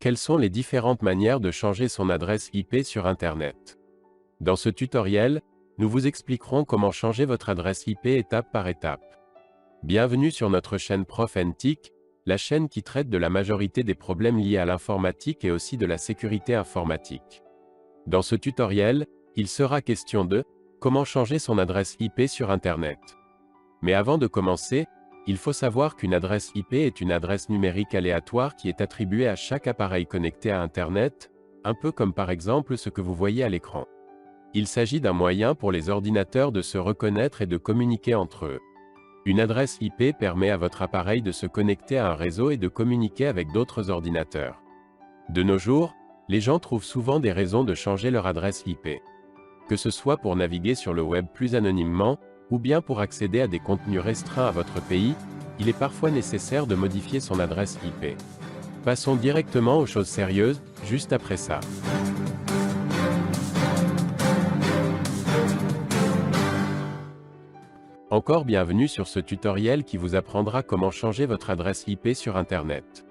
Quelles sont les différentes manières de changer son adresse IP sur Internet? Dans ce tutoriel, nous vous expliquerons comment changer votre adresse IP étape par étape. Bienvenue sur notre chaîne Prof NTIC, la chaîne qui traite de la majorité des problèmes liés à l'informatique et aussi de la sécurité informatique. Dans ce tutoriel, il sera question de comment changer son adresse IP sur Internet. Mais avant de commencer, il faut savoir qu'une adresse IP est une adresse numérique aléatoire qui est attribuée à chaque appareil connecté à Internet, un peu comme par exemple ce que vous voyez à l'écran. Il s'agit d'un moyen pour les ordinateurs de se reconnaître et de communiquer entre eux. Une adresse IP permet à votre appareil de se connecter à un réseau et de communiquer avec d'autres ordinateurs. De nos jours, les gens trouvent souvent des raisons de changer leur adresse IP. Que ce soit pour naviguer sur le web plus anonymement, ou bien pour accéder à des contenus restreints à votre pays, il est parfois nécessaire de modifier son adresse IP. Passons directement aux choses sérieuses, juste après ça. Encore bienvenue sur ce tutoriel qui vous apprendra comment changer votre adresse IP sur Internet.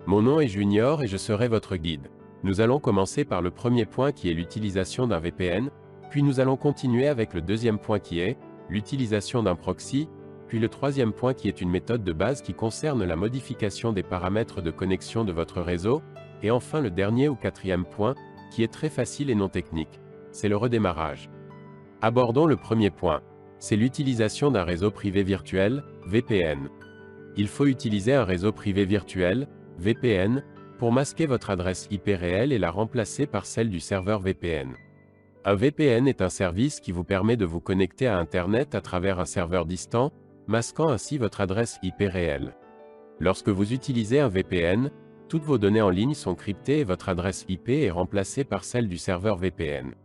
Mon nom est Junior et je serai votre guide. Nous allons commencer par le premier point qui est l'utilisation d'un VPN, puis nous allons continuer avec le deuxième point qui est l'utilisation d'un proxy, puis le troisième point qui est une méthode de base qui concerne la modification des paramètres de connexion de votre réseau, et enfin le dernier ou quatrième point, qui est très facile et non technique, c'est le redémarrage. Abordons le premier point, c'est l'utilisation d'un réseau privé virtuel, VPN. Il faut utiliser un réseau privé virtuel, VPN, pour masquer votre adresse IP réelle et la remplacer par celle du serveur VPN. Un VPN est un service qui vous permet de vous connecter à Internet à travers un serveur distant, masquant ainsi votre adresse IP réelle. Lorsque vous utilisez un VPN, toutes vos données en ligne sont cryptées et votre adresse IP est remplacée par celle du serveur VPN.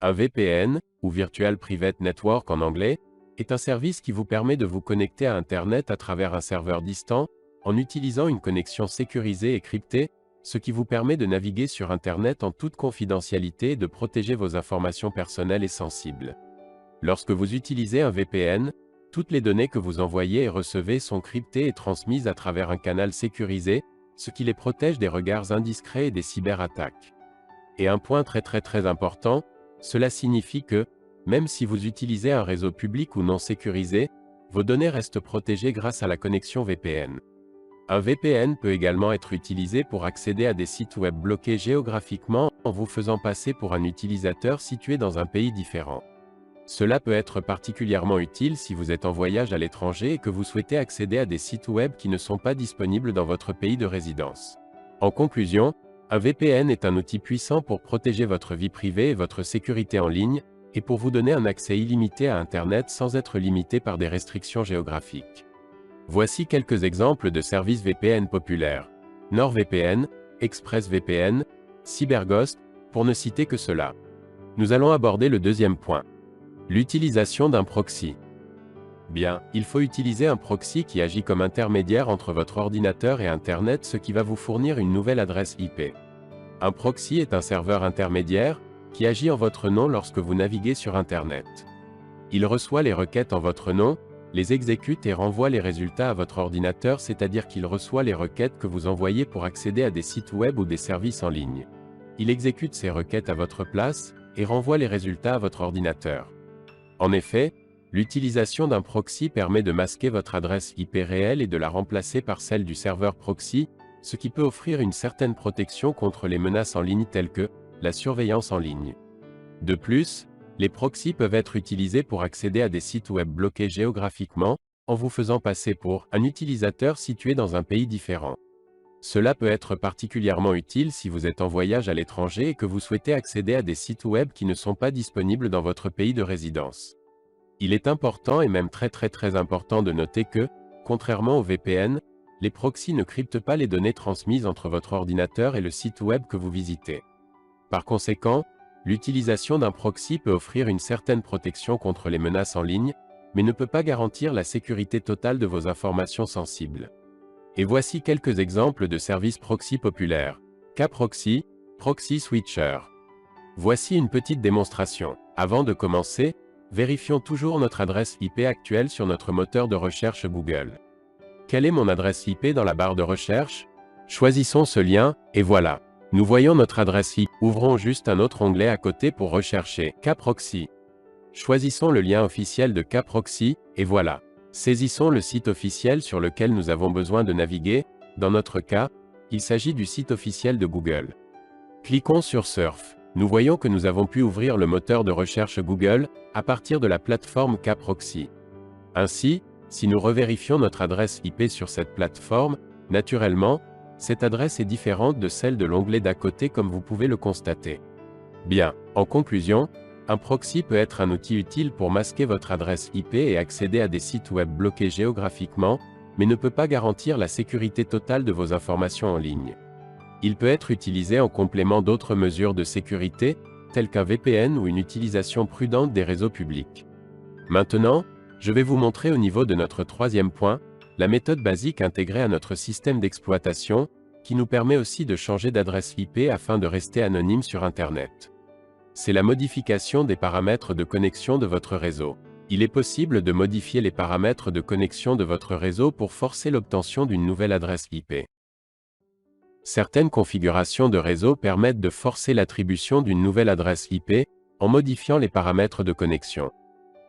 Un VPN, ou Virtual Private Network en anglais, est un service qui vous permet de vous connecter à Internet à travers un serveur distant, en utilisant une connexion sécurisée et cryptée, ce qui vous permet de naviguer sur Internet en toute confidentialité et de protéger vos informations personnelles et sensibles. Lorsque vous utilisez un VPN, toutes les données que vous envoyez et recevez sont cryptées et transmises à travers un canal sécurisé, ce qui les protège des regards indiscrets et des cyberattaques. Et un point très important, cela signifie que, même si vous utilisez un réseau public ou non sécurisé, vos données restent protégées grâce à la connexion VPN. Un VPN peut également être utilisé pour accéder à des sites web bloqués géographiquement en vous faisant passer pour un utilisateur situé dans un pays différent. Cela peut être particulièrement utile si vous êtes en voyage à l'étranger et que vous souhaitez accéder à des sites web qui ne sont pas disponibles dans votre pays de résidence. En conclusion, un VPN est un outil puissant pour protéger votre vie privée et votre sécurité en ligne, et pour vous donner un accès illimité à Internet sans être limité par des restrictions géographiques. Voici quelques exemples de services VPN populaires. NordVPN, ExpressVPN, CyberGhost, pour ne citer que cela. Nous allons aborder le deuxième point. L'utilisation d'un proxy. Bien, il faut utiliser un proxy qui agit comme intermédiaire entre votre ordinateur et Internet, ce qui va vous fournir une nouvelle adresse IP. Un proxy est un serveur intermédiaire, qui agit en votre nom lorsque vous naviguez sur Internet. Il reçoit les requêtes en votre nom, les exécute et renvoie les résultats à votre ordinateur, c'est-à-dire qu'il reçoit les requêtes que vous envoyez pour accéder à des sites web ou des services en ligne. Il exécute ces requêtes à votre place, et renvoie les résultats à votre ordinateur. En effet, l'utilisation d'un proxy permet de masquer votre adresse IP réelle et de la remplacer par celle du serveur proxy, ce qui peut offrir une certaine protection contre les menaces en ligne telles que la surveillance en ligne. De plus, les proxys peuvent être utilisés pour accéder à des sites web bloqués géographiquement, en vous faisant passer pour un utilisateur situé dans un pays différent. Cela peut être particulièrement utile si vous êtes en voyage à l'étranger et que vous souhaitez accéder à des sites web qui ne sont pas disponibles dans votre pays de résidence. Il est important et même très important de noter que, contrairement au VPN, les proxys ne cryptent pas les données transmises entre votre ordinateur et le site web que vous visitez. Par conséquent, l'utilisation d'un proxy peut offrir une certaine protection contre les menaces en ligne, mais ne peut pas garantir la sécurité totale de vos informations sensibles. Et voici quelques exemples de services proxy populaires. Kproxy, Proxy Switcher. Voici une petite démonstration. Avant de commencer, vérifions toujours notre adresse IP actuelle sur notre moteur de recherche Google. Quelle est mon adresse IP dans la barre de recherche? Choisissons ce lien, et voilà. Nous voyons notre adresse IP. Ouvrons juste un autre onglet à côté pour rechercher kproxy. Choisissons le lien officiel de kproxy, et voilà. Saisissons le site officiel sur lequel nous avons besoin de naviguer. Dans notre cas, il s'agit du site officiel de Google. Cliquons sur Surf. Nous voyons que nous avons pu ouvrir le moteur de recherche Google à partir de la plateforme kproxy. Ainsi, si nous revérifions notre adresse IP sur cette plateforme, naturellement, cette adresse est différente de celle de l'onglet d'à côté comme vous pouvez le constater. Bien, en conclusion, un proxy peut être un outil utile pour masquer votre adresse IP et accéder à des sites web bloqués géographiquement, mais ne peut pas garantir la sécurité totale de vos informations en ligne. Il peut être utilisé en complément d'autres mesures de sécurité, telles qu'un VPN ou une utilisation prudente des réseaux publics. Maintenant, je vais vous montrer au niveau de notre troisième point, la méthode basique intégrée à notre système d'exploitation, qui nous permet aussi de changer d'adresse IP afin de rester anonyme sur Internet. C'est la modification des paramètres de connexion de votre réseau. Il est possible de modifier les paramètres de connexion de votre réseau pour forcer l'obtention d'une nouvelle adresse IP. Certaines configurations de réseau permettent de forcer l'attribution d'une nouvelle adresse IP, en modifiant les paramètres de connexion.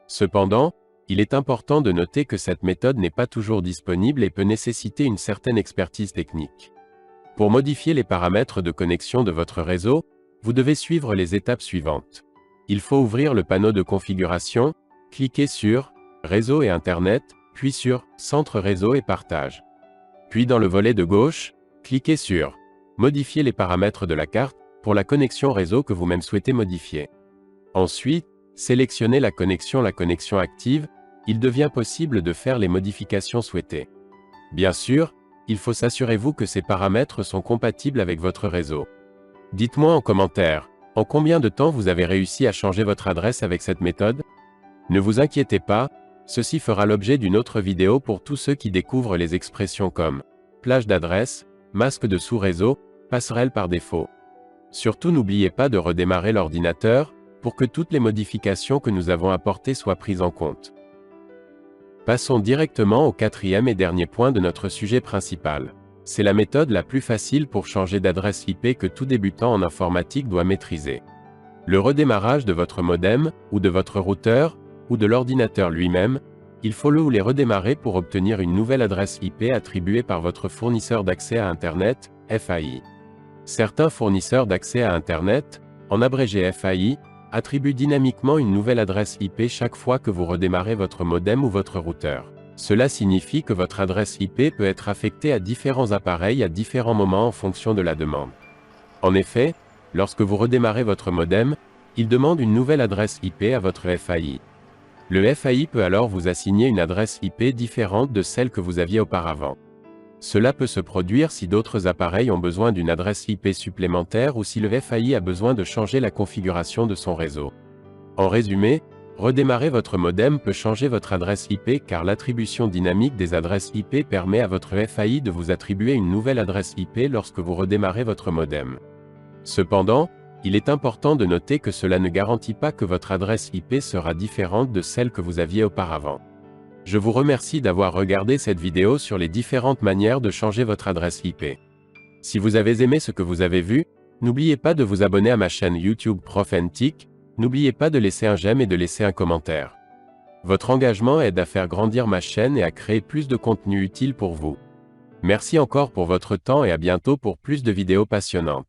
Cependant, il est important de noter que cette méthode n'est pas toujours disponible et peut nécessiter une certaine expertise technique. Pour modifier les paramètres de connexion de votre réseau, vous devez suivre les étapes suivantes. Il faut ouvrir le panneau de configuration, cliquer sur « Réseau et Internet », puis sur « Centre réseau et partage ». Puis dans le volet de gauche, cliquez sur « Modifier les paramètres de la carte » pour la connexion réseau que vous-même souhaitez modifier. Ensuite, sélectionnez la connexion active, il devient possible de faire les modifications souhaitées. Bien sûr, il faut s'assurer-vous que ces paramètres sont compatibles avec votre réseau. Dites-moi en commentaire, en combien de temps vous avez réussi à changer votre adresse avec cette méthode? Ne vous inquiétez pas, ceci fera l'objet d'une autre vidéo pour tous ceux qui découvrent les expressions comme plage d'adresse, masque de sous-réseau, passerelle par défaut. Surtout n'oubliez pas de redémarrer l'ordinateur, pour que toutes les modifications que nous avons apportées soient prises en compte. Passons directement au quatrième et dernier point de notre sujet principal. C'est la méthode la plus facile pour changer d'adresse IP que tout débutant en informatique doit maîtriser. Le redémarrage de votre modem, ou de votre routeur, ou de l'ordinateur lui-même, il faut le ou les redémarrer pour obtenir une nouvelle adresse IP attribuée par votre fournisseur d'accès à Internet, FAI. Certains fournisseurs d'accès à Internet, en abrégé FAI, attribuent dynamiquement une nouvelle adresse IP chaque fois que vous redémarrez votre modem ou votre routeur. Cela signifie que votre adresse IP peut être affectée à différents appareils à différents moments en fonction de la demande. En effet, lorsque vous redémarrez votre modem, il demande une nouvelle adresse IP à votre FAI. Le FAI peut alors vous assigner une adresse IP différente de celle que vous aviez auparavant. Cela peut se produire si d'autres appareils ont besoin d'une adresse IP supplémentaire ou si le FAI a besoin de changer la configuration de son réseau. En résumé, redémarrer votre modem peut changer votre adresse IP car l'attribution dynamique des adresses IP permet à votre FAI de vous attribuer une nouvelle adresse IP lorsque vous redémarrez votre modem. Cependant, il est important de noter que cela ne garantit pas que votre adresse IP sera différente de celle que vous aviez auparavant. Je vous remercie d'avoir regardé cette vidéo sur les différentes manières de changer votre adresse IP. Si vous avez aimé ce que vous avez vu, n'oubliez pas de vous abonner à ma chaîne YouTube Prof NTIC, n'oubliez pas de laisser un j'aime et de laisser un commentaire. Votre engagement aide à faire grandir ma chaîne et à créer plus de contenu utile pour vous. Merci encore pour votre temps et à bientôt pour plus de vidéos passionnantes.